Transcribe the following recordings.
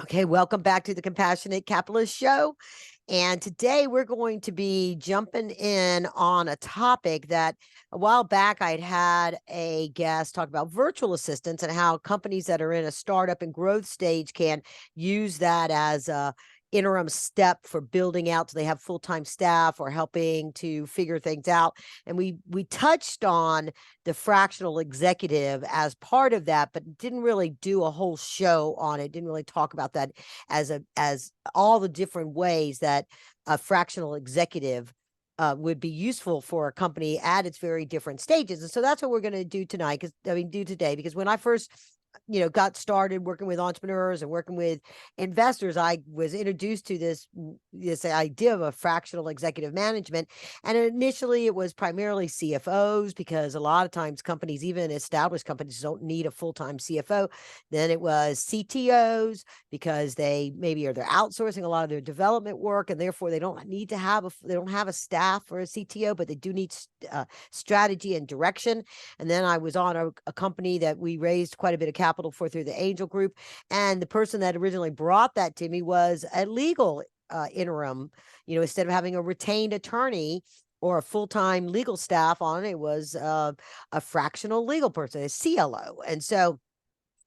Okay, welcome back to the Compassionate Capitalist Show. And today we're going to be jumping in on a topic that a while back I'd had a guest talk about virtual assistants and how companies that are in a startup and growth stage can use that as a interim step for building out so they have full-time staff or helping to figure things out. And we touched on the fractional executive as part of that, but didn't really do a whole show on it. Didn't really talk about that as all the different ways that a fractional executive would be useful for a company at its very different stages. And so that's what we're going to do tonight. Do today, because when I first got started working with entrepreneurs and working with investors, I was introduced to this idea of a fractional executive management. And initially it was primarily CFOs, because a lot of times companies, even established companies, don't need a full-time CFO. Then it was CTOs, because they're outsourcing a lot of their development work, and therefore they don't have a staff or a CTO, but they do need strategy and direction. And then I was on a company that we raised quite a bit of capital for through the Angel Group. And the person that originally brought that to me was a legal interim. Instead of having a retained attorney or a full-time legal staff on it, was a fractional legal person, a CLO. And so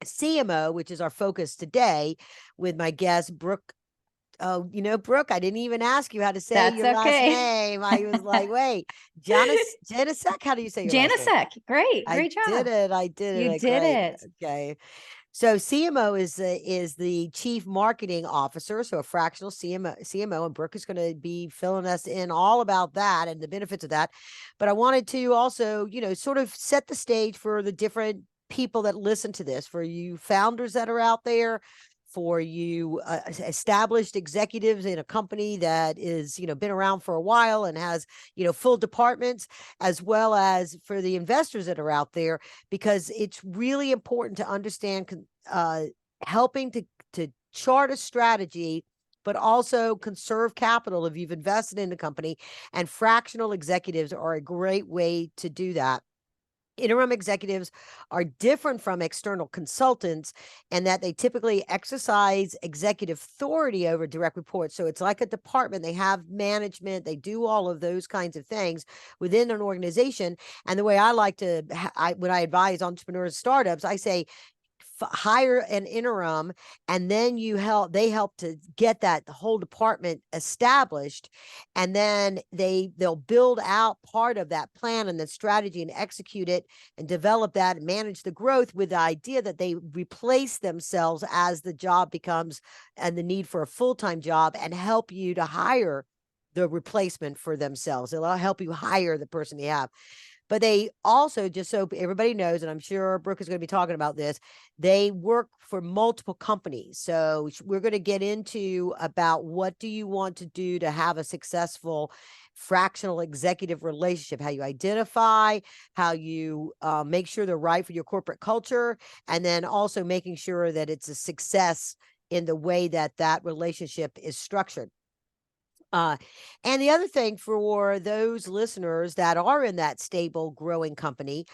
CMO, which is our focus today with my guest, Brook. Oh, Brooke, I didn't even ask you how to say That's your last okay. name. I was like, wait, Janousek, how do you say your last name? Janousek, great, I great did job. it. I did You it. did Great. it. Okay. So CMO is the chief marketing officer. So a fractional CMO, and Brooke is going to be filling us in all about that and the benefits of that. But I wanted to also, sort of set the stage for the different people that listen to this, for you founders that are out there, for you established executives in a company that is, been around for a while and has, full departments, as well as for the investors that are out there, because it's really important to understand helping to chart a strategy, but also conserve capital if you've invested in the company. And fractional executives are a great way to do that. Interim executives are different from external consultants in that they typically exercise executive authority over direct reports. So it's like a department. They have management. They do all of those kinds of things within an organization. And the way I like to, when I advise entrepreneurs, startups, I say, hire an interim, and then they help to get the whole department established, and then they'll build out part of that plan and the strategy and execute it and develop that and manage the growth, with the idea that they replace themselves as the job becomes and the need for a full-time job, and help you to hire the replacement for themselves. It'll help you hire the person you have. But they also, just so everybody knows, and I'm sure Brooke is going to be talking about this, they work for multiple companies. So we're going to get into about what do you want to do to have a successful fractional executive relationship, how you identify, how you make sure they're right for your corporate culture, and then also making sure that it's a success in the way that that relationship is structured. Uh, and the other thing for those listeners that are in that stable, growing company,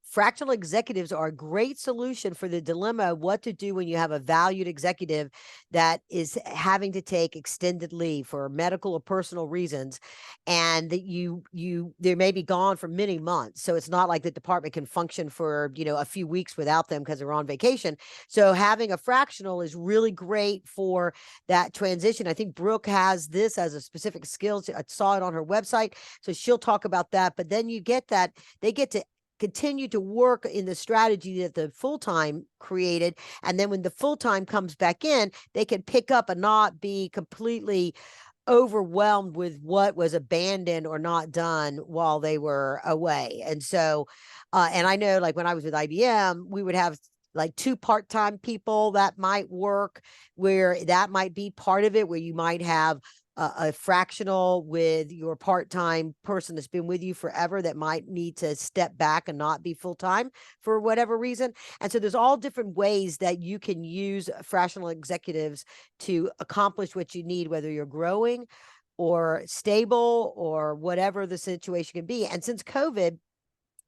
fractional executives are a great solution for the dilemma of what to do when you have a valued executive that is having to take extended leave for medical or personal reasons, and that they may be gone for many months. So it's not like the department can function for a few weeks without them because they're on vacation. So having a fractional is really great for that transition. I think Brooke has this as a specific skill. I saw it on her website, so she'll talk about that. But then you get that they get to continue to work in the strategy that the full-time created. And then when the full-time comes back in, they can pick up and not be completely overwhelmed with what was abandoned or not done while they were away. And so, and I know, like when I was with IBM, we would have like two part-time people that might work, where that might be part of it, where you might have a fractional with your part-time person that's been with you forever that might need to step back and not be full-time for whatever reason. And so there's all different ways that you can use fractional executives to accomplish what you need, whether you're growing or stable or whatever the situation can be. And since COVID,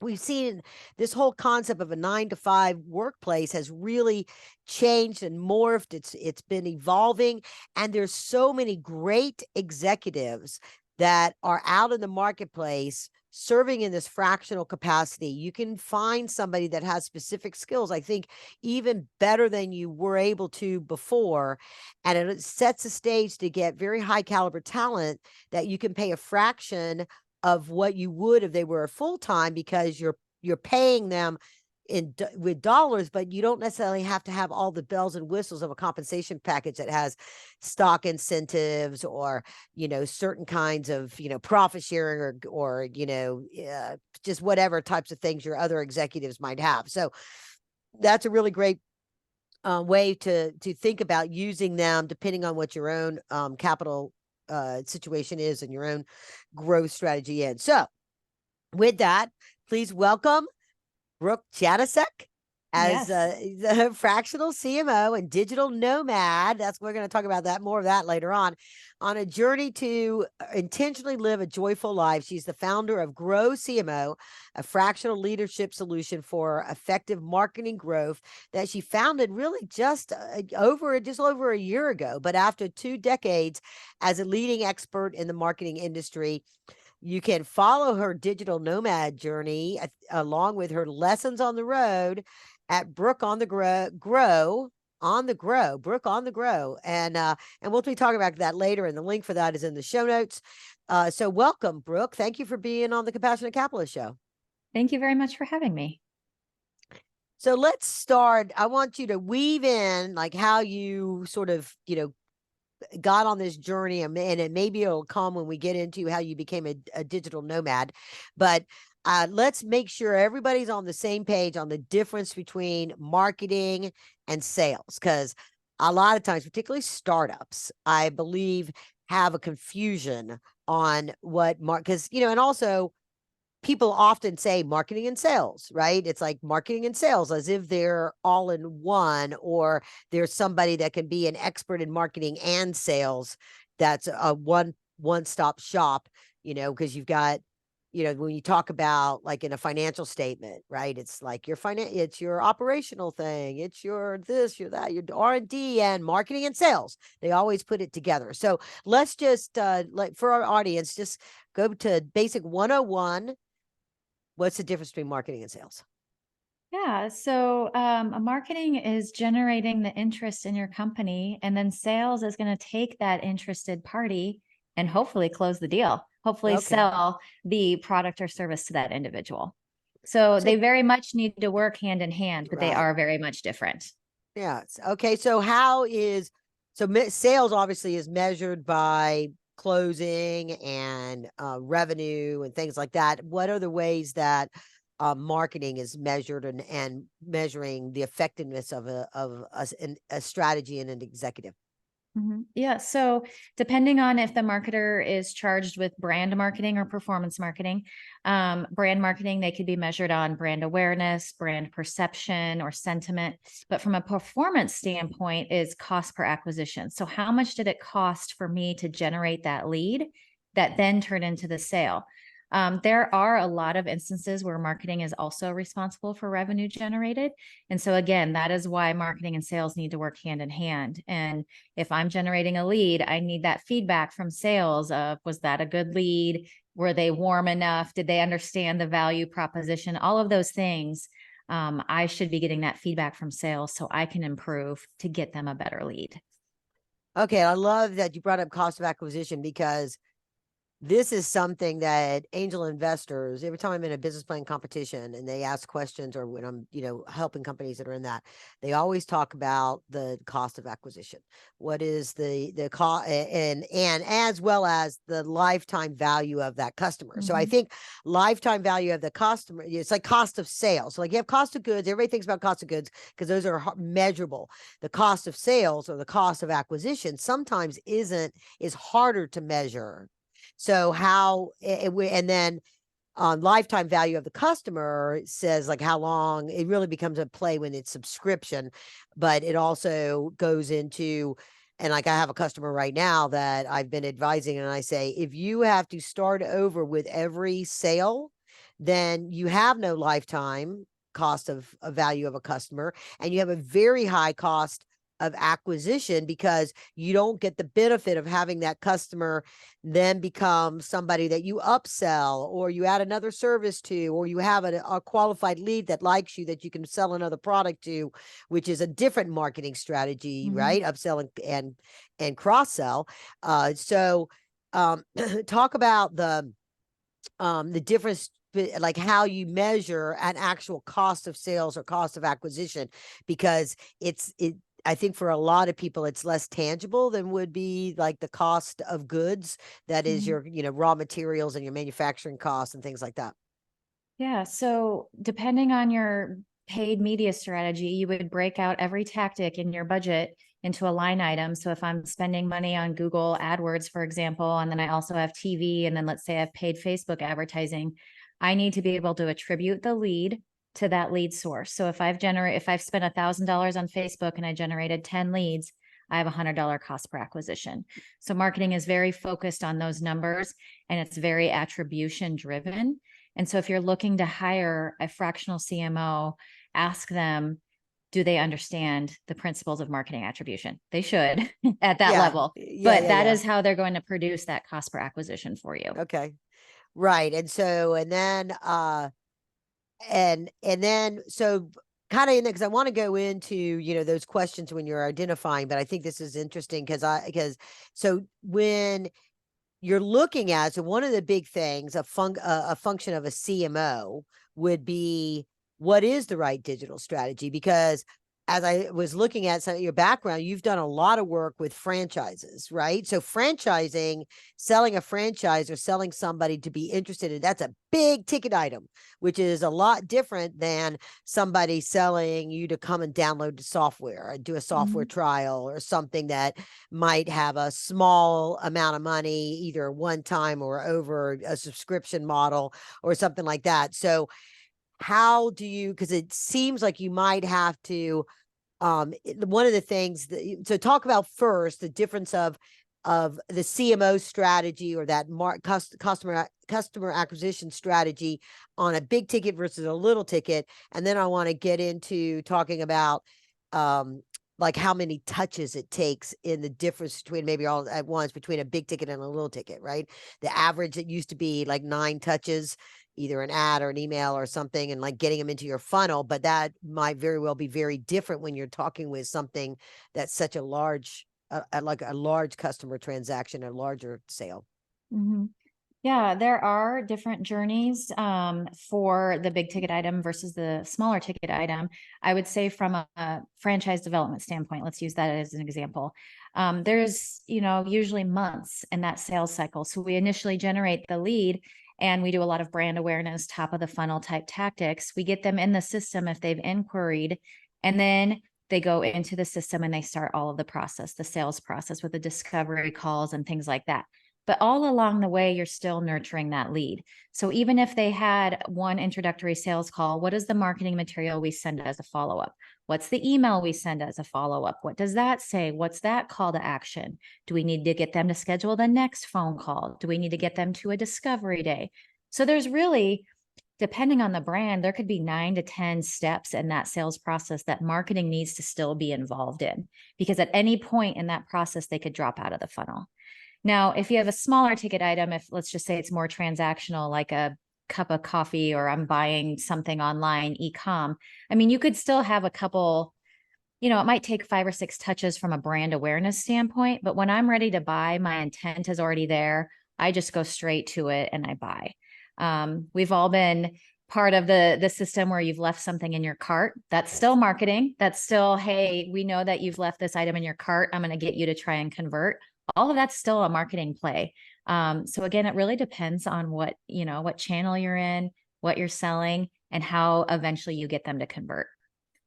we've seen this whole concept of a 9 to 5 workplace has really changed and morphed. It's been evolving, and there's so many great executives that are out in the marketplace serving in this fractional capacity. You can find somebody that has specific skills, I think, even better than you were able to before. And it sets the stage to get very high caliber talent that you can pay a fraction of what you would if they were full time, because you're paying them with dollars, but you don't necessarily have to have all the bells and whistles of a compensation package that has stock incentives or certain kinds of profit sharing or just whatever types of things your other executives might have. So that's a really great way to think about using them, depending on what your own capital situation is and your own growth strategy is. So with that, please welcome Brook Janousek as Yes. the fractional CMO and digital nomad. We're going to talk about that, more of that later on a journey to intentionally live a joyful life. She's the founder of Grow CMO, a fractional leadership solution for effective marketing growth that she founded really just over a year ago. But after 2 decades as a leading expert in the marketing industry, you can follow her digital nomad journey along with her lessons on the road at Brook on the Grow on the Grow, Brook on the Grow. And we'll be talking about that later. And the link for that is in the show notes. So welcome, Brook. Thank you for being on the Compassionate Capitalist Show. Thank you very much for having me. So let's start. I want you to weave in like how you sort of, got on this journey, and maybe it'll come when we get into how you became a digital nomad. But let's make sure everybody's on the same page on the difference between marketing and sales, because a lot of times, particularly startups, I believe, have a confusion on what because and also people often say marketing and sales, right? It's like marketing and sales as if they're all in one, or there's somebody that can be an expert in marketing and sales. That's a one-stop shop, because you've got, when you talk about like in a financial statement, right? It's like it's your operational thing. It's your this, your that, your R&D and marketing and sales. They always put it together. So let's just like for our audience, just go to basic 101. What's the difference between marketing and sales? Yeah. So marketing is generating the interest in your company, and then sales is going to take that interested party and hopefully close the deal, hopefully Okay. sell the product or service to that individual. So So, they very much need to work hand in hand, but they right. are very much different. Yeah. Okay. So sales obviously is measured by closing and revenue and things like that. What are the ways that marketing is measured and measuring the effectiveness of a strategy and an executive? Yeah. So depending on if the marketer is charged with brand marketing or performance marketing, brand marketing, they could be measured on brand awareness, brand perception, or sentiment. But from a performance standpoint, is cost per acquisition. So how much did it cost for me to generate that lead that then turned into the sale? There are a lot of instances where marketing is also responsible for revenue generated. And so again, that is why marketing and sales need to work hand in hand. And if I'm generating a lead, I need that feedback from sales of, was that a good lead? Were they warm enough? Did they understand the value proposition? All of those things. I should be getting that feedback from sales so I can improve to get them a better lead. Okay. I love that you brought up cost of acquisition, because this is something that angel investors, every time I'm in a business plan competition and they ask questions, or when I'm, helping companies that are in that, they always talk about the cost of acquisition. What is the cost, and as well as the lifetime value of that customer. So I think lifetime value of the customer, it's like cost of sales. So like you have cost of goods, everybody thinks about cost of goods because those are measurable. The cost of sales or the cost of acquisition sometimes is harder to measure. So and then lifetime value of the customer says like how long it really becomes a play when it's subscription, but it also goes into, and like I have a customer right now that I've been advising, and I say, if you have to start over with every sale, then you have no lifetime cost of value of a customer, and you have a very high cost of acquisition because you don't get the benefit of having that customer then become somebody that you upsell, or you add another service to, or you have a qualified lead that likes you that you can sell another product to, which is a different marketing strategy, right? Upsell and cross sell. So talk about the difference, like how you measure an actual cost of sales or cost of acquisition, because I think for a lot of people, it's less tangible than would be like the cost of goods. That is your, raw materials and your manufacturing costs and things like that. Yeah. So depending on your paid media strategy, you would break out every tactic in your budget into a line item. So if I'm spending money on Google AdWords, for example, and then I also have TV, and then let's say I've paid Facebook advertising, I need to be able to attribute the lead to that lead source. So if I've spent $1,000 on Facebook and I generated 10 leads, I have $100 cost per acquisition. So marketing is very focused on those numbers, and it's very attribution driven. And so if you're looking to hire a fractional CMO, ask them, do they understand the principles of marketing attribution? They should at that level, but that is how they're going to produce that cost per acquisition for you. Okay. Right. And so, and then so kind of in because I want to go into, those questions when you're identifying, but I think this is interesting because so when you're looking at, so one of the big things, a function of a CMO would be, what is the right digital strategy? Because as I was looking at some of your background, you've done a lot of work with franchises, right? So franchising, selling a franchise or selling somebody to be interested in, that's a big ticket item, which is a lot different than somebody selling you to come and download the software and do a software trial or something that might have a small amount of money, either one time or over a subscription model or something like that. So how do you, because it seems like you might have to, one of the things so talk about first the difference of the CMO strategy, or that customer acquisition strategy on a big ticket versus a little ticket. And then I want to get into talking about like how many touches it takes in the difference between, maybe all at once, between a big ticket and a little ticket, right? The average, it used to be like 9 touches, either an ad or an email or something, and like getting them into your funnel. But that might very well be very different when you're talking with something that's such a large, like a large customer transaction, a larger sale. Yeah, there are different journeys for the big ticket item versus the smaller ticket item. I would say from a franchise development standpoint, let's use that as an example. There's, usually months in that sales cycle. So we initially generate the lead, and we do a lot of brand awareness, top of the funnel type tactics. We get them in the system if they've inquired, and then they go into the system and they start all of the process, the sales process with the discovery calls and things like that. But all along the way, you're still nurturing that lead. So even if they had one introductory sales call, what is the marketing material we send as a follow-up? What's the email we send as a follow-up? What does that say? What's that call to action? Do we need to get them to schedule the next phone call? Do we need to get them to a discovery day? So there's really, depending on the brand, there could be 9 to 10 steps in that sales process that marketing needs to still be involved in, because at any point in that process, they could drop out of the funnel. Now, if you have a smaller ticket item, if let's just say it's more transactional, like a cup of coffee, or I'm buying something online, e-com, I mean, you could still have a couple, it might take 5 or 6 touches from a brand awareness standpoint, but when I'm ready to buy, my intent is already there. I just go straight to it and I buy. We've all been part of the system where you've left something in your cart. That's still marketing. That's still, hey, we know that you've left this item in your cart. I'm going to get you to try and convert. All of that's still a marketing play. So again, it really depends on what channel you're in, what you're selling, and how eventually you get them to convert.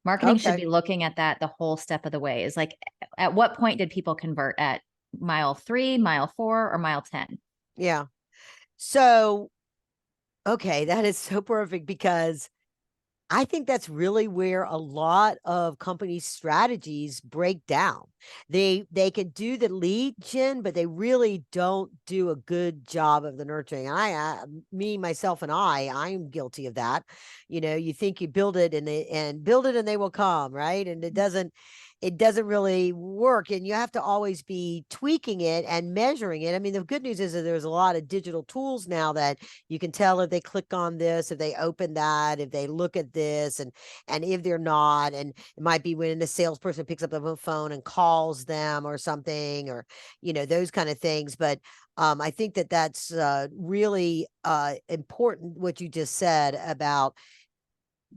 Marketing should be looking at that the whole step of the way. Is like, at what point did people convert? At mile 3, mile 4, or mile 10? Yeah. So, okay, that is so perfect, because I think that's really where a lot of companies' strategies break down. They can do the lead gen, but they really don't do a good job of the nurturing. And me, myself, and I'm guilty of that. You think you build it and build it and they will come, right? And it doesn't really work. And you have to always be tweaking it and measuring it. I mean, the good news is that there's a lot of digital tools now that you can tell if they click on this, if they open that, if they look at this, and if they're not. And it might be when a salesperson picks up the phone and calls them or something, or those kind of things. But I think that that's really important what you just said about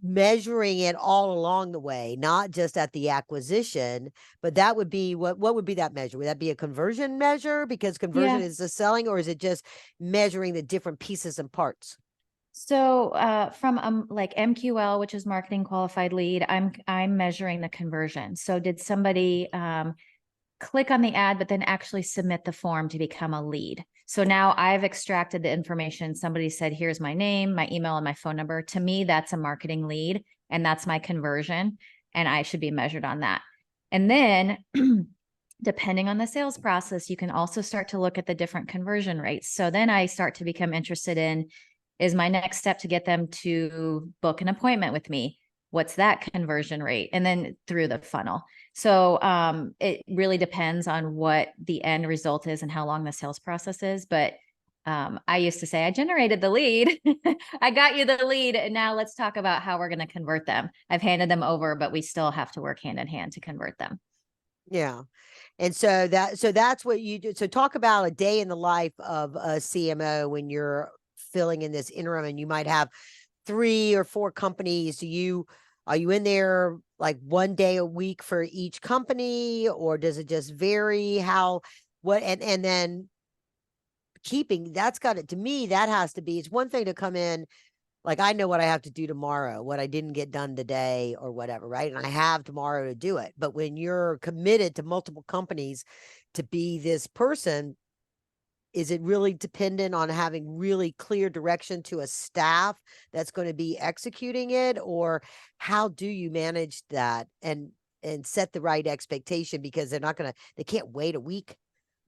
measuring it all along the way, not just at the acquisition. But that would be what would be that measure? Would that be a conversion measure? Because conversion Yeah. is the selling, or is it just measuring the different pieces and parts? So from like MQL, which is marketing qualified lead, I'm measuring the conversion. So did somebody click on the ad, but then actually submit the form to become a lead? So now I've extracted the information. Somebody said, here's my name, my email, and my phone number. To me, that's a marketing lead, and that's my conversion, and I should be measured on that. And then depending on the sales process, you can also start to look at the different conversion rates. So then I start to become interested in, is my next step to get them to book an appointment with me? What's that conversion rate? And then through the funnel. So it really depends on what the end result is and how long the sales process is. But I used to say, I generated the lead. I got you the lead. And now let's talk about how we're going to convert them. I've handed them over, but we still have to work hand in hand to convert them. Yeah. And so that's what you do. So talk about a day in the life of a CMO when you're filling in this interim, and you might have 3 or 4 companies. Are you in there like one day a week for each company, or does it just vary? And then keeping that's got it to me, that has to be, it's one thing to come in, like I know what I have to do tomorrow, what I didn't get done today or whatever, right? And I have tomorrow to do it. But when you're committed to multiple companies to be this person, is it really dependent on having really clear direction to a staff that's going to be executing it? Or how do you manage that and set the right expectation? Because they can't wait a week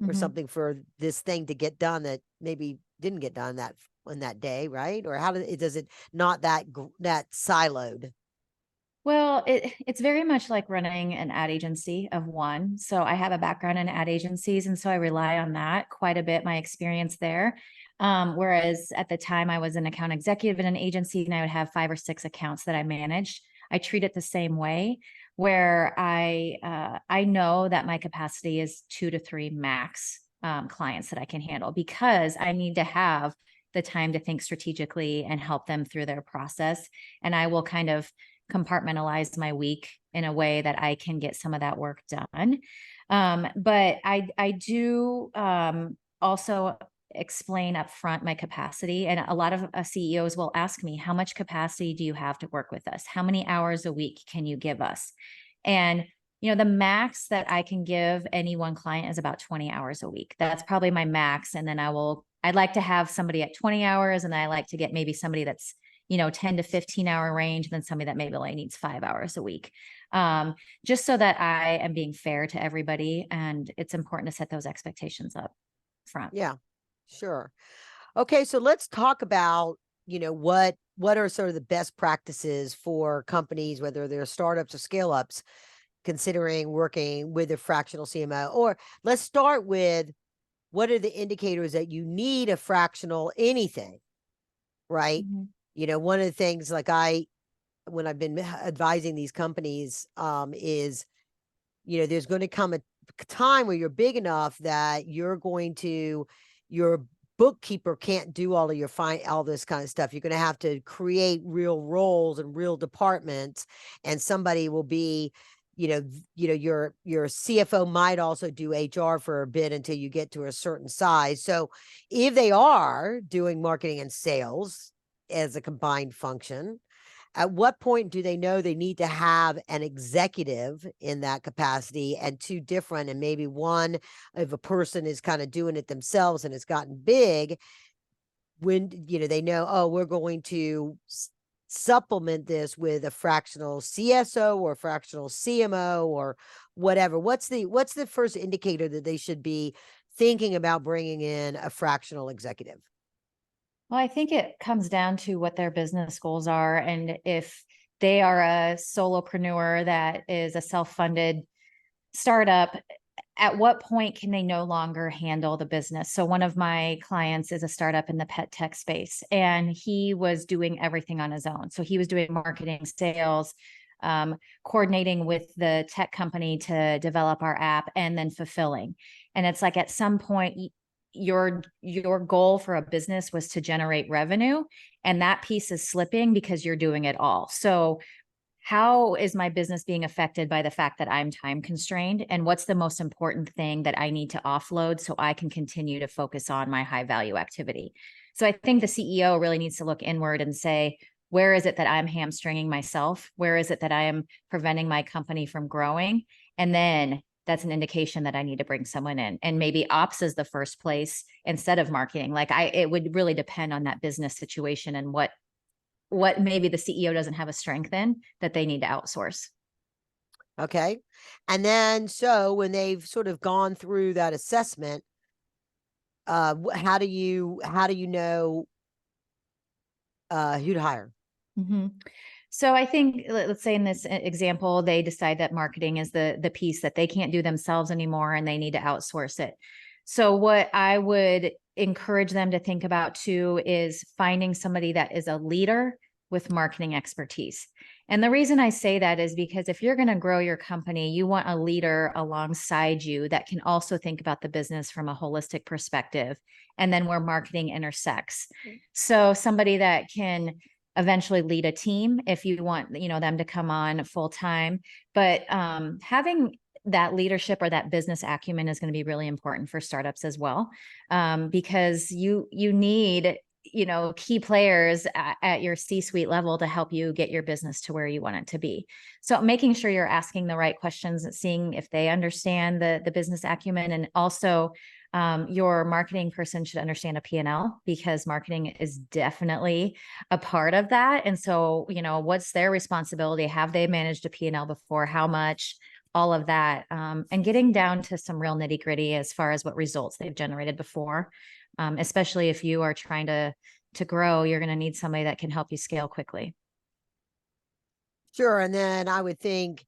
for Mm-hmm. something for this thing to get done that maybe didn't get done on that day, right? Or how does it not that siloed? Well, it's very much like running an ad agency of one. So I have a background in ad agencies, and so I rely on that quite a bit, my experience there. Whereas at the time I was an account executive in an agency and I would have 5 or 6 accounts that I managed. I treat it the same way, where I know that my capacity is 2 to 3 max clients that I can handle, because I need to have the time to think strategically and help them through their process. And I will kind of compartmentalize my week in a way that I can get some of that work done. But I do also explain upfront my capacity. And a lot of CEOs will ask me, how much capacity do you have to work with us? How many hours a week can you give us? And the max that I can give any one client is about 20 hours a week. That's probably my max. And then I'd like to have somebody at 20 hours, and I like to get maybe somebody that's 10 to 15 hour range, and then somebody that maybe only needs 5 hours a week. Just so that I am being fair to everybody. And it's important to set those expectations up front. Yeah, sure. Okay, so let's talk about, what are sort of the best practices for companies, whether they're startups or scale ups, considering working with a fractional CMO. Or let's start with, what are the indicators that you need a fractional anything, right? Mhm. One of the things, like when I've been advising these companies, is, there's going to come a time where you're big enough that your bookkeeper can't do all this kind of stuff. You're going to have to create real roles and real departments, and somebody will be, your CFO might also do HR for a bit until you get to a certain size. So if they are doing marketing and sales as a combined function, at what point do they know they need to have an executive in that capacity, and 2 different, and maybe one, if a person is kind of doing it themselves and it's gotten big, when they know, oh, we're going to supplement this with a fractional CSO or fractional CMO or whatever? What's the first indicator that they should be thinking about bringing in a fractional executive? Well, I think it comes down to what their business goals are. And if they are a solopreneur that is a self-funded startup, at what point can they no longer handle the business? So one of my clients is a startup in the pet tech space, and he was doing everything on his own. So he was doing marketing, sales, coordinating with the tech company to develop our app, and then fulfilling. And it's like at some point, your goal for a business was to generate revenue, and that piece is slipping because you're doing it all. So how is my business being affected by the fact that I'm time constrained? And what's the most important thing that I need to offload so I can continue to focus on my high value activity? So I think the CEO really needs to look inward and say, where is it that I'm hamstringing myself? Where is it that I am preventing my company from growing? And then that's an indication that I need to bring someone in. And maybe ops is the first place instead of marketing. Like it would really depend on that business situation and what maybe the CEO doesn't have a strength in that they need to outsource. Okay. And then, so when they've sort of gone through that assessment, how do you know who to hire? Mm-hmm. So I think, let's say in this example, they decide that marketing is the piece that they can't do themselves anymore and they need to outsource it. So what I would encourage them to think about too is finding somebody that is a leader with marketing expertise. And the reason I say that is because if you're going to grow your company, you want a leader alongside you that can also think about the business from a holistic perspective, and then where marketing intersects. So somebody that can eventually lead a team if you want, them to come on full time. But having that leadership or that business acumen is going to be really important for startups as well, because you need key players at your C-suite level to help you get your business to where you want it to be. So making sure you're asking the right questions and seeing if they understand the business acumen, and also your marketing person should understand a P&L, because marketing is definitely a part of that. And so, what's their responsibility? Have they managed a P&L before? How much? All of that, and getting down to some real nitty gritty as far as what results they've generated before. Especially if you are trying to grow, you're going to need somebody that can help you scale quickly. Sure. And then I would think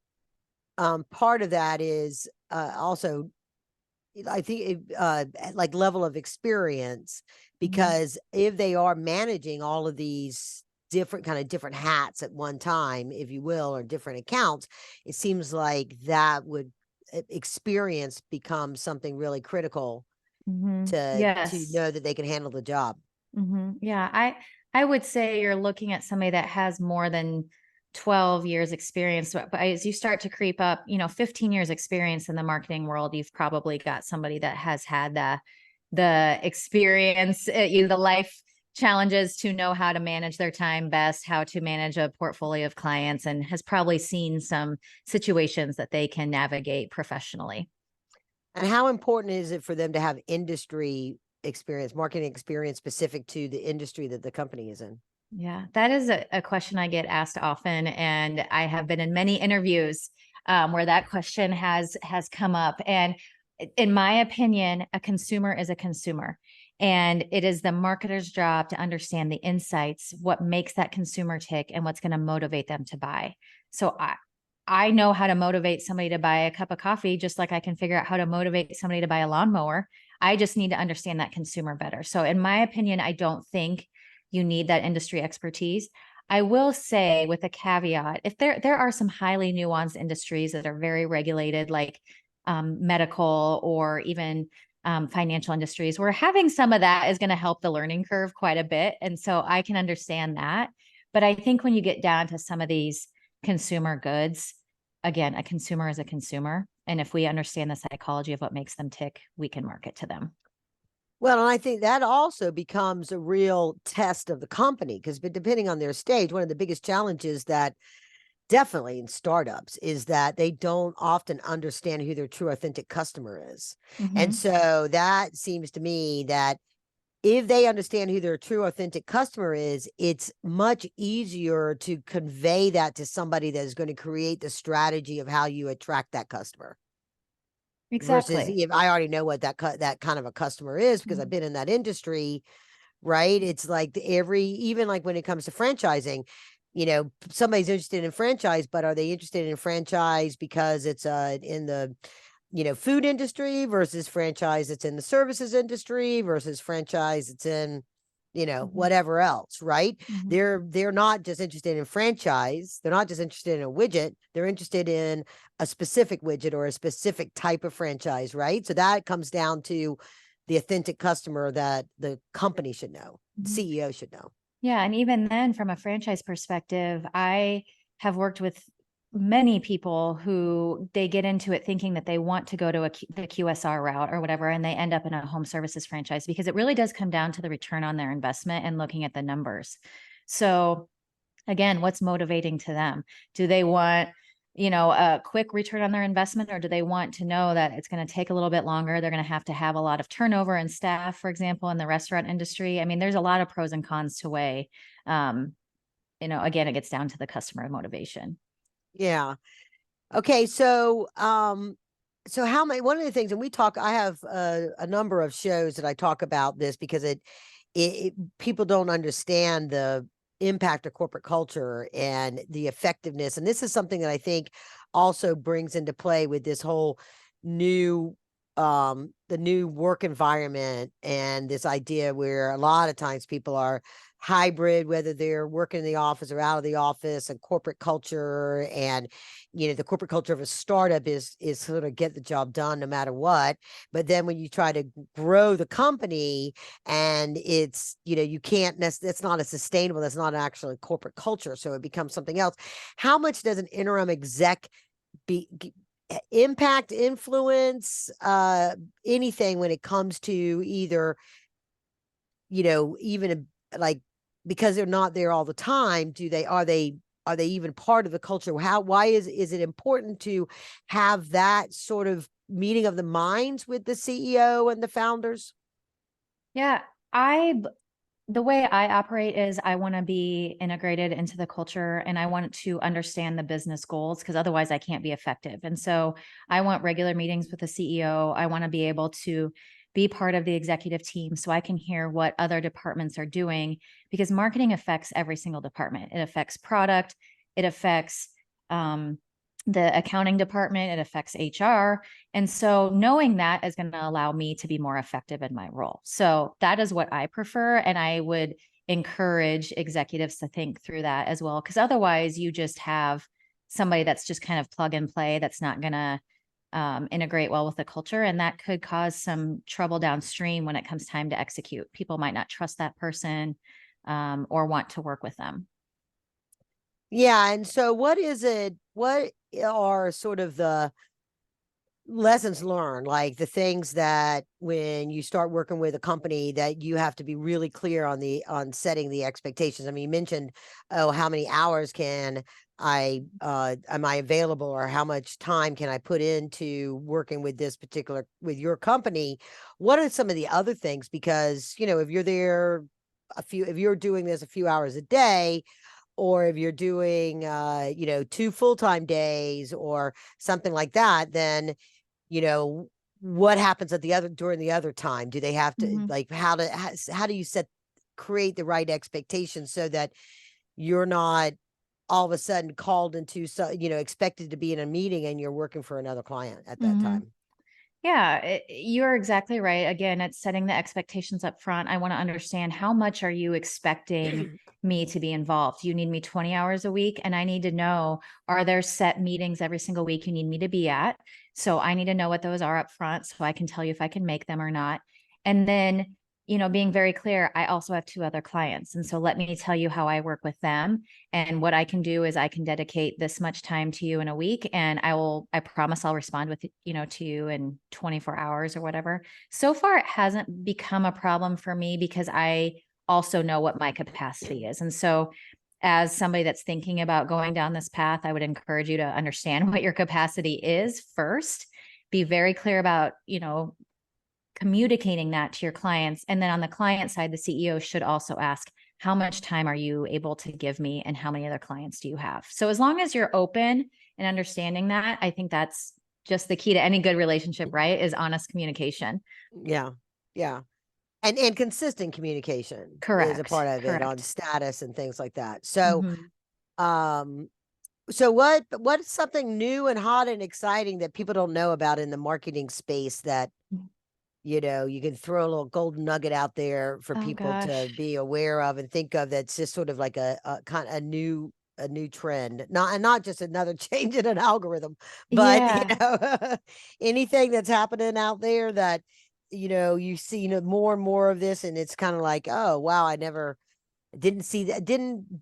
part of that is also, I think, like level of experience, because if they are managing all of these different hats at one time, if you will, or different accounts, it seems like that would experience become something really critical to Yes. know that they can handle the job. Yeah, I would say you're looking at somebody that has more than 12 years experience. But as you start to creep up, 15 years experience in the marketing world, you've probably got somebody that has had the experience, the life challenges to know how to manage their time best, how to manage a portfolio of clients, and has probably seen some situations that they can navigate professionally. And how important is it for them to have industry experience, marketing experience specific to the industry that the company is in? Yeah, that is a question I get asked often, and I have been in many interviews where that question has come up. And in my opinion, a consumer is a consumer, and it is the marketer's job to understand the insights, what makes that consumer tick, and what's going to motivate them to buy. So I know how to motivate somebody to buy a cup of coffee, just like I can figure out how to motivate somebody to buy a lawnmower. I just need to understand that consumer better. So in my opinion, I don't think you need that industry expertise. I will say, with a caveat, if there are some highly nuanced industries that are very regulated, like medical or even financial industries, where having some of that is going to help the learning curve quite a bit. And so I can understand that. But I think when you get down to some of these consumer goods, again, a consumer is a consumer. And if we understand the psychology of what makes them tick, we can market to them. Well, and I think that also becomes a real test of the company, because depending on their stage, one of the biggest challenges that definitely in startups is that they don't often understand who their true authentic customer is. And so that seems to me that if they understand who their true authentic customer is, it's much easier to convey that to somebody that is going to create the strategy of how you attract that customer. Versus Exactly. if I already know what that kind of a customer is because I've Mhm. been in that industry, right? It's like even like when it comes to franchising, somebody's interested in franchise, but are they interested in franchise because it's in the food industry versus franchise it's in the services industry versus franchise it's in Mhm. whatever else, right? Mhm. They're not just interested in franchise, they're not just interested in a widget, they're interested in a specific widget or a specific type of franchise, right? So that comes down to the authentic customer that the company should know, the Mhm. CEO should know. Yeah. And even then, from a franchise perspective, I have worked with many people who they get into it thinking that they want to go to the QSR route or whatever, and they end up in a home services franchise because it really does come down to the return on their investment and looking at the numbers. So, again, what's motivating to them? Do they want, a quick return on their investment, or do they want to know that it's going to take a little bit longer? They're going to have a lot of turnover in staff, for example, in the restaurant industry. I mean, there's a lot of pros and cons to weigh. Um, again, it gets down to the customer motivation. Yeah. Okay, so how many? One of the things, and we talk. I have a number of shows that I talk about this because people don't understand the impact of corporate culture and the effectiveness, and this is something that I think also brings into play with this whole new the new work environment and this idea where a lot of times people are hybrid, whether they're working in the office or out of the office, and corporate culture. And the corporate culture of a startup is sort of get the job done no matter what. But then when you try to grow the company, and it's you can't that's not a sustainable, that's not actually corporate culture, so it becomes something else. How much does an interim exec be impact, influence, anything when it comes to either even like, because they're not there all the time, are they even part of the culture? Why is it important to have that sort of meeting of the minds with the CEO and the founders? Yeah, I the way I operate is I want to be integrated into the culture and I want to understand the business goals because otherwise I can't be effective. And so I want regular meetings with the CEO. I want to be able to be part of the executive team so I can hear what other departments are doing because marketing affects every single department. It affects product, it affects the accounting department, it affects HR. And so knowing that is going to allow me to be more effective in my role. So that is what I prefer. And I would encourage executives to think through that as well. Because otherwise, you just have somebody that's just kind of plug and play that's not going to integrate well with the culture. And that could cause some trouble downstream when it comes time to execute. People might not trust that person or want to work with them. Yeah, and so what are sort of the lessons learned, like the things that when you start working with a company that you have to be really clear on setting the expectations? I mean, you mentioned, oh, how many hours can I am I available, or how much time can I put into working with with your company? What are some of the other things? Because if you're there if you're doing this a few hours a day, or if you're doing 2 full-time days or something like that, then you know what happens at the other during the other time? Do they have to, Mhm. like, how do you create the right expectations so that you're not all of a sudden called into, so expected to be in a meeting and you're working for another client at that Mhm. time? Yeah, you're exactly right. Again, it's setting the expectations up front. I want to understand how much are you expecting me to be involved? You need me 20 hours a week, and I need to know, are there set meetings every single week you need me to be at? So I need to know what those are up front so I can tell you if I can make them or not. And then, being very clear, I also have 2 other clients. And so let me tell you how I work with them. And what I can do is I can dedicate this much time to you in a week, and I promise I'll respond to you in 24 hours or whatever. So far, it hasn't become a problem for me because I also know what my capacity is. And so, as somebody that's thinking about going down this path, I would encourage you to understand what your capacity is first. Be very clear about, communicating that to your clients. And then on the client side, the CEO should also ask, how much time are you able to give me and how many other clients do you have? So as long as you're open and understanding that, I think that's just the key to any good relationship, right? Is honest communication. Yeah. Yeah. And consistent communication is a Correct. part of it on Correct. status and things like that. So, Mhm. um, what's something new and hot and exciting that people don't know about in the marketing space that, you know, you can throw a little golden nugget out there for Oh people to gosh. be aware of and think of, that's just sort of like a kind of a new trend, not just another change in an algorithm, but you Yeah. know, anything that's happening out there that, you know, you see, you know, more and more of this, and it's kind of like, oh wow, I never didn't see that,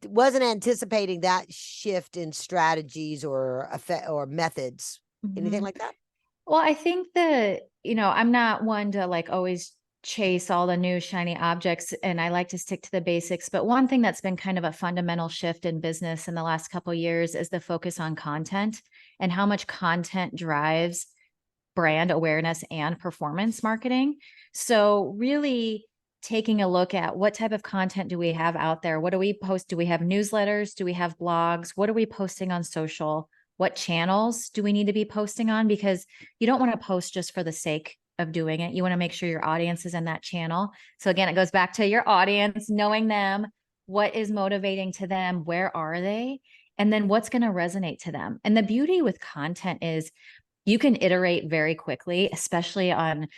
wasn't anticipating that shift in strategies or effect or methods, anything Mhm. like that. Well, I think that, I'm not one to like always chase all the new shiny objects and I like to stick to the basics. But one thing that's been kind of a fundamental shift in business in the last couple of years is the focus on content and how much content drives brand awareness and performance marketing. So really taking a look at what type of content do we have out there? What do we post? Do we have newsletters? Do we have blogs? What are we posting on social? What channels do we need to be posting on? Because you don't want to post just for the sake of doing it. You want to make sure your audience is in that channel. So again, it goes back to your audience, knowing them, what is motivating to them, where are they? And then what's going to resonate to them. And the beauty with content is you can iterate very quickly, especially on,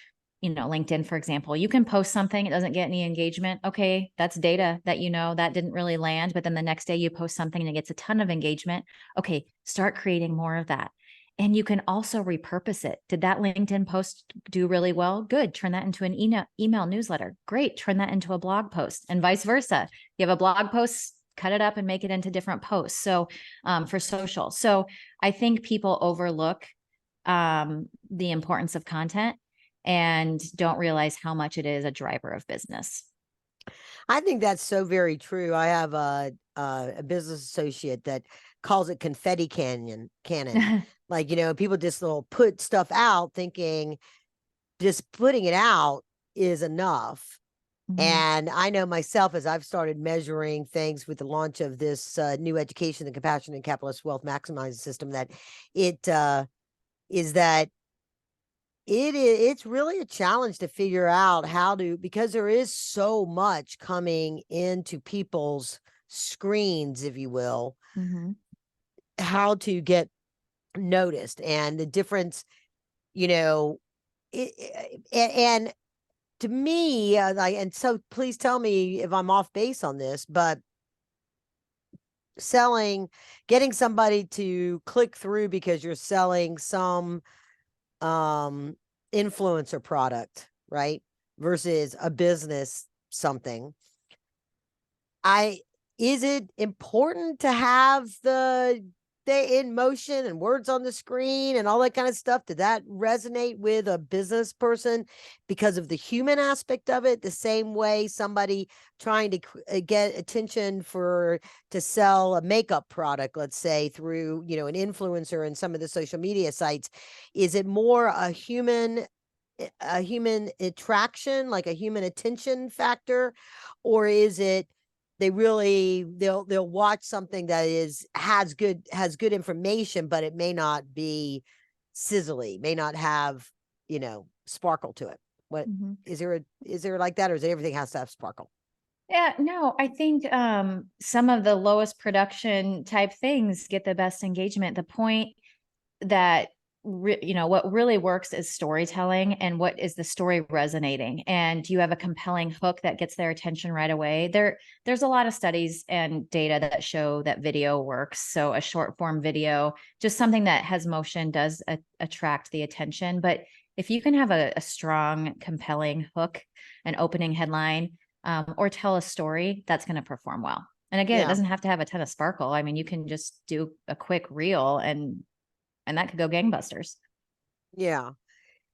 LinkedIn, for example. You can post something, it doesn't get any engagement. Okay, that's data that that didn't really land. But then the next day you post something and it gets a ton of engagement. Okay, start creating more of that. And you can also repurpose it. Did that LinkedIn post do really well? Good. Turn that into an email newsletter. Great. Turn that into a blog post and vice versa. You have a blog post, cut it up and make it into different posts. So for social. So I think people overlook the importance of content and don't realize how much it is a driver of business. I think that's so very true. I have a business associate that calls it confetti cannon. Like, you know, people just will put stuff out thinking just putting it out is enough. Mhm. And I know myself, as I've started measuring things with the launch of this new education, the compassionate and capitalist wealth maximizing system, that it is that it's really a challenge to figure out how to, because there is so much coming into people's screens, if you will, Mhm. how to get noticed and the difference, you know, and to me, like, and so please tell me if I'm off base on this, but selling, getting somebody to click through because you're selling some um influencer product, right? Versus a business something. I Is it important to have the in motion and words on the screen and all that kind of stuff? Did that resonate with a business person because of the human aspect of it? The same way somebody trying to get attention for to sell a makeup product, let's say through, you know, an influencer and some of the social media sites, is it more a human attraction, like a human attention factor, or is it they'll watch something that has good information, but it may not be sizzly, may not have, you know, sparkle to it? What Mhm. is there like that, or is it everything has to have sparkle? Yeah, no, I think some of the lowest production type things get the best engagement. The point that what really works is storytelling and what is the story resonating, and you have a compelling hook that gets their attention right away. There's a lot of studies and data that show that video works. So a short form video, just something that has motion, does attract the attention. But if you can have a strong compelling hook, an opening headline, or tell a story, that's going to perform well. And again, it Yeah. doesn't have to have a ton of sparkle. I mean, you can just do a quick reel and that could go gangbusters. Yeah.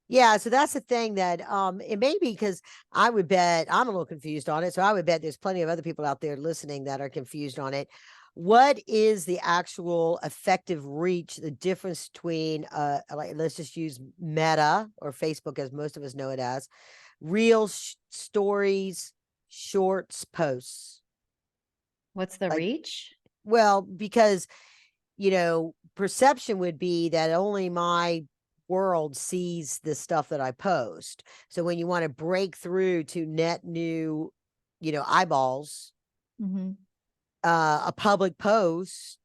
Yeah, so that's the thing that it may be, because I would bet I'm a little confused on it. So I would bet there's plenty of other people out there listening that are confused on it. what is the actual effective reach, the difference between like, let's just use Meta or Facebook as most of us know it as, reels, stories, shorts, posts? What's the Like, reach? well, because perception would be that only my world sees the stuff that I post. So when you want to break through to net new, eyeballs, Mhm. a public post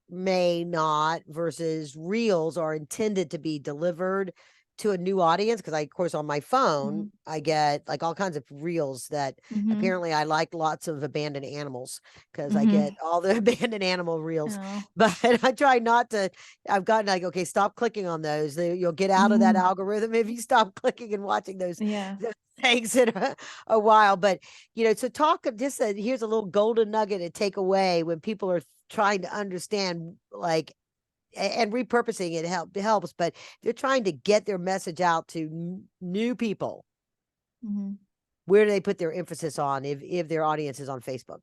may not, versus reels are intended to be delivered to a new audience. Because of course, on my phone, Mhm. I get like all kinds of reels that Mhm. apparently I like lots of abandoned animals because I get Mhm. all the abandoned animal reels. Oh. But I try not to. I've gotten like, okay, stop clicking on those. You'll get out of that Mhm. algorithm if you stop clicking and watching Yeah. those things in a while. But so talk just here's a little golden nugget to take away when people are trying to understand, like, and repurposing it helps, but they're trying to get their message out to new people. Mhm. Where do they put their emphasis on if their audience is on Facebook?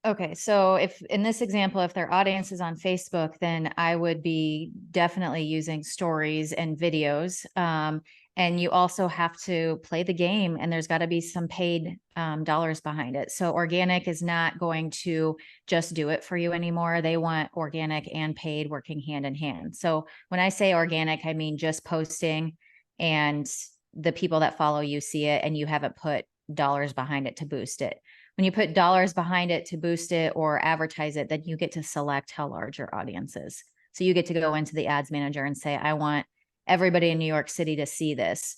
Okay, so if in this example, if their audience is on Facebook, then I would be definitely using stories and videos. And you also have to play the game, and there's got to be some paid dollars behind it. So organic is not going to just do it for you anymore. They want organic and paid working hand in hand. So when I say organic, I mean just posting and the people that follow you see it, and you haven't put dollars behind it to boost it. When you put dollars behind it to boost it or advertise it, then you get to select how large your audience is. So you get to go into the ads manager and say, I want everybody in New York City to see this.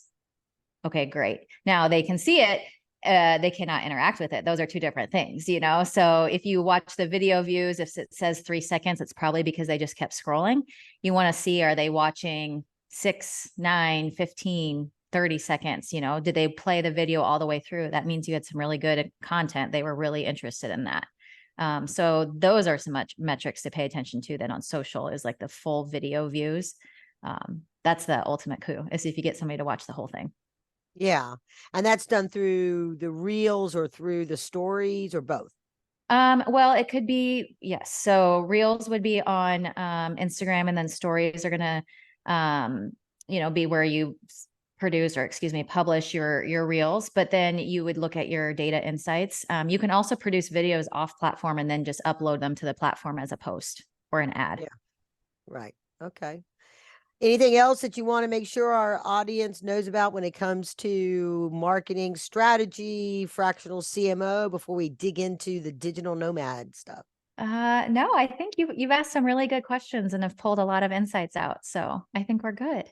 Okay, great. Now they can see it. They cannot interact with it. Those are two different things, So if you watch the video views, if it says 3 seconds, it's probably because they just kept scrolling. You want to see, are they watching 6, 9, 15, 30 seconds? Did they play the video all the way through? That means you had some really good content. They were really interested in that. So those are some metrics to pay attention to. Then on social is like the full video views. That's the ultimate coup, is if you get somebody to watch the whole thing. Yeah, and that's done through the reels or through the stories or both? Well, it could be, yes. So reels would be on Instagram, and then stories are gonna be where you produce, or excuse me, publish your reels. But then you would look at your data insights. You can also produce videos off platform and then just upload them to the platform as a post or an ad. Yeah, right. Okay. Anything else that you want to make sure our audience knows about when it comes to marketing strategy, fractional CMO, before we dig into the digital nomad stuff? No, I think you've asked some really good questions and have pulled a lot of insights out. So I think we're good.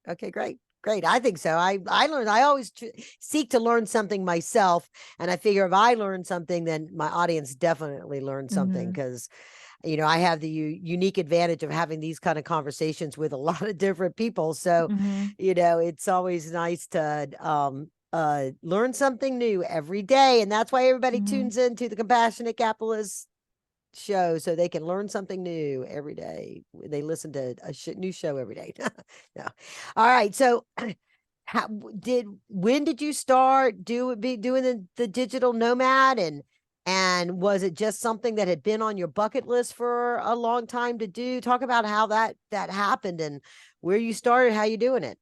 Okay, great. Great. I think so. I learned, I always seek to learn something myself. And I figure if I learn something, then my audience definitely learned something, Mm-hmm. because, I have the unique advantage of having these kind of conversations with a lot of different people. So, Mm-hmm. it's always nice to learn something new every day. And that's why everybody Mm-hmm. tunes into the Compassionate Capitalist show, so they can learn something new every day. They listen to a new show every day. No. All right. So when did you start doing the digital nomad, and was it just something that had been on your bucket list for a long time to do? Talk about how that happened and where you started, how you doing it.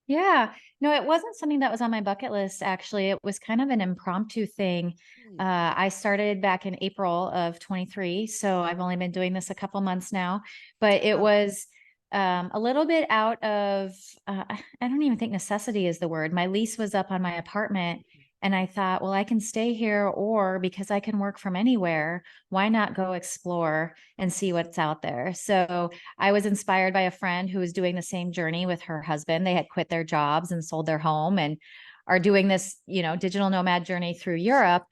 Yeah. No, it wasn't something that was on my bucket list, actually. It was kind of an impromptu thing. Hmm. I started back in April of 23. So I've only been doing this a couple months now, but it Oh, was a little bit out of, I don't even think necessity is the word. My lease was up on my apartment. And I thought, well, I can stay here, or because I can work from anywhere, why not go explore and see what's out there? So I was inspired by a friend who was doing the same journey with her husband. They had quit their jobs and sold their home and are doing this, digital nomad journey through Europe.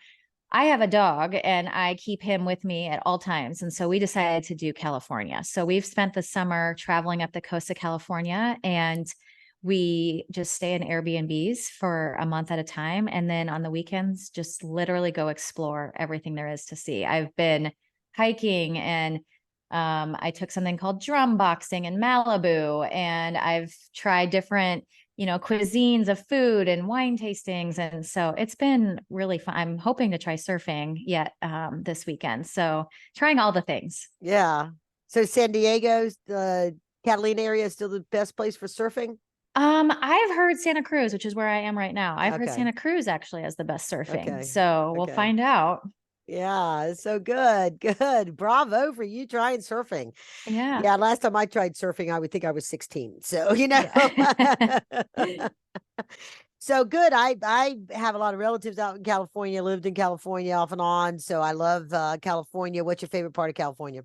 I have a dog and I keep him with me at all times. And so we decided to do California. So we've spent the summer traveling up the coast of California, and we just stay in Airbnbs for a month at a time. And then on the weekends, just literally go explore everything there is to see. I've been hiking, and I took something called drum boxing in Malibu, and I've tried different cuisines of food and wine tastings. And so it's been really fun. I'm hoping to try surfing yet this weekend. So trying all the things. Yeah. So San Diego's the Catalina area is still the best place for surfing? I've heard Santa Cruz, which is where I am right now. I've heard Okay. Santa Cruz actually has the best surfing. Okay. So we'll Okay. find out. Yeah, it's so good. Good. Bravo for you trying surfing. Yeah. Yeah, last time I tried surfing, I would think I was 16. So, Yeah. So good. I have a lot of relatives out in California, lived in California off and on. So I love California. What's your favorite part of California?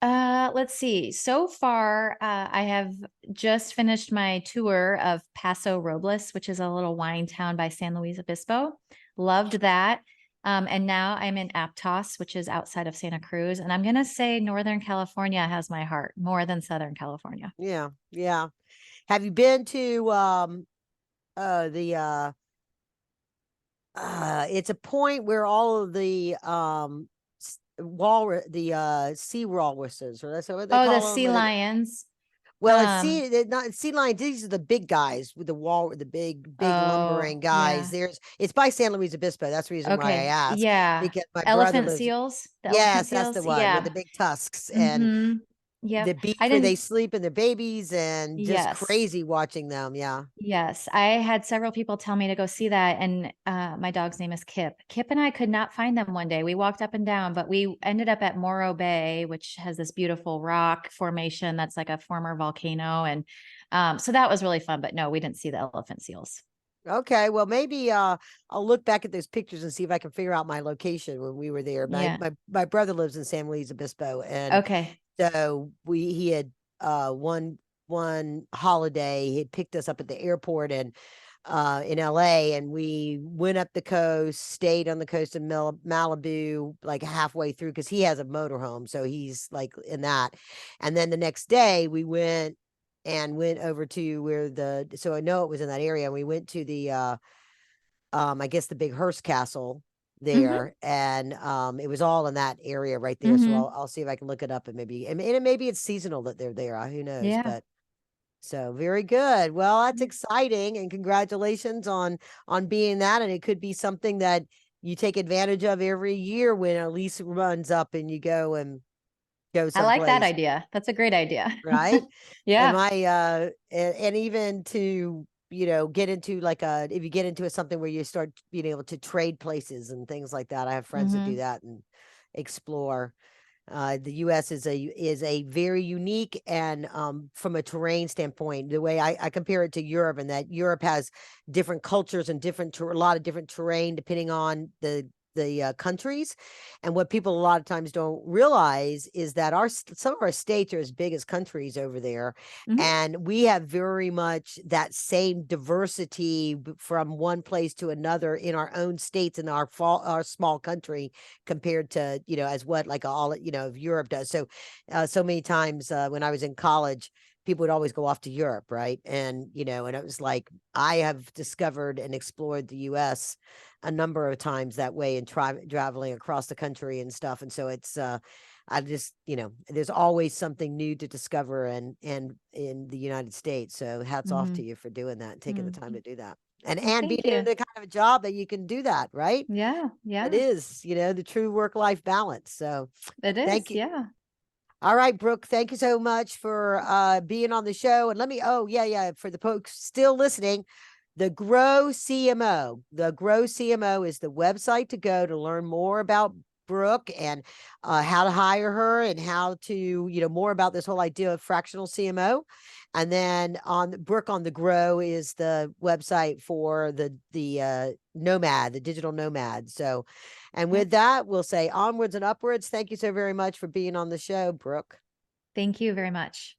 Let's see. So far, I have just finished my tour of Paso Robles, which is a little wine town by San Luis Obispo. Loved that. And now I'm in Aptos, which is outside of Santa Cruz. And I'm going to say Northern California has my heart more than Southern California. Yeah, yeah. Have you been to the it's a point where all of the sea walruses, or that's what they Oh, the call them. sea lions. Well, Um, it's not sea lions. These are the big guys with the big oh, lumbering guys. yeah. It's by San Luis Obispo. That's the reason why I Okay. asked, Yeah. because my brother Elephant lives. seals. The elephant Yes, that's the seals. one with the Yeah. big tusks and Mm-hmm. the Yep. beach I where they didn't. sleep and their babies, and just Yes. crazy watching them. Yeah. Yes, I had several people tell me to go see that, and my dog's name is Kip. Kip and I could not find them one day. We walked up and down, but we ended up at Morro Bay, which has this beautiful rock formation that's like a former volcano, and so that was really fun. But no, we didn't see the elephant seals. Okay, well maybe I'll look back at those pictures and see if I can figure out my location when we were there. Yeah. My brother lives in San Luis Obispo, and Okay. so he had one holiday he had picked us up at the airport and in LA, and we went up the coast, stayed on the coast of Malibu like halfway through because he has a motorhome, so he's like in that. And then the next day we went over to where so I know it was in that area. And we went to the I guess the big Hearst Castle Mm-hmm. there, and it was all in that area right there. So Mm-hmm. I'll see if I can look it up, and maybe it's seasonal that they're there. Who knows? Yeah. But so very good. Well, that's Yeah. exciting, and congratulations on being that. And it could be something that you take advantage of every year when a lease runs up and you go I like that someplace, idea. That's a great idea. right? And Yeah. and even to get into like if you get into something where you start being able to trade places and things like that. I have friends that do Mm-hmm. that and explore. The U.S. is a very unique, and from a terrain standpoint, the way I compare it to Europe, and that Europe has different cultures and a lot of different terrain depending on the countries. And what people a lot of times don't realize is that some of our states are as big as countries over there, Mm-hmm. and we have very much that same diversity from one place to another in our own states in our small country, compared to as what like all of Europe does. So so many times when I was in college, people would always go off to Europe, right? And and it was like I have discovered and explored the US a number of times that way, and traveling across the country and stuff. And so it's I just there's always something new to discover, and in the United States. So hats off Mm-hmm. to you for doing that and taking the time Mm-hmm. to do that, and Well, being thank in you. the kind of a job that you can do that, right? Yeah. It Yeah. is, the true work-life balance. So It thank is. you. Yeah. All right, Brooke, thank you so much for being on the show. And oh yeah, for the folks still listening, the Grow CMO. The Grow CMO is the website to go to learn more about Brooke, and how to hire her, and how to, more about this whole idea of fractional CMO. And then on Brooke on the Grow is the website for the nomad, the digital nomad. So, and Yep. with that, we'll say onwards and upwards. Thank you so very much for being on the show, Brooke. Thank you very much.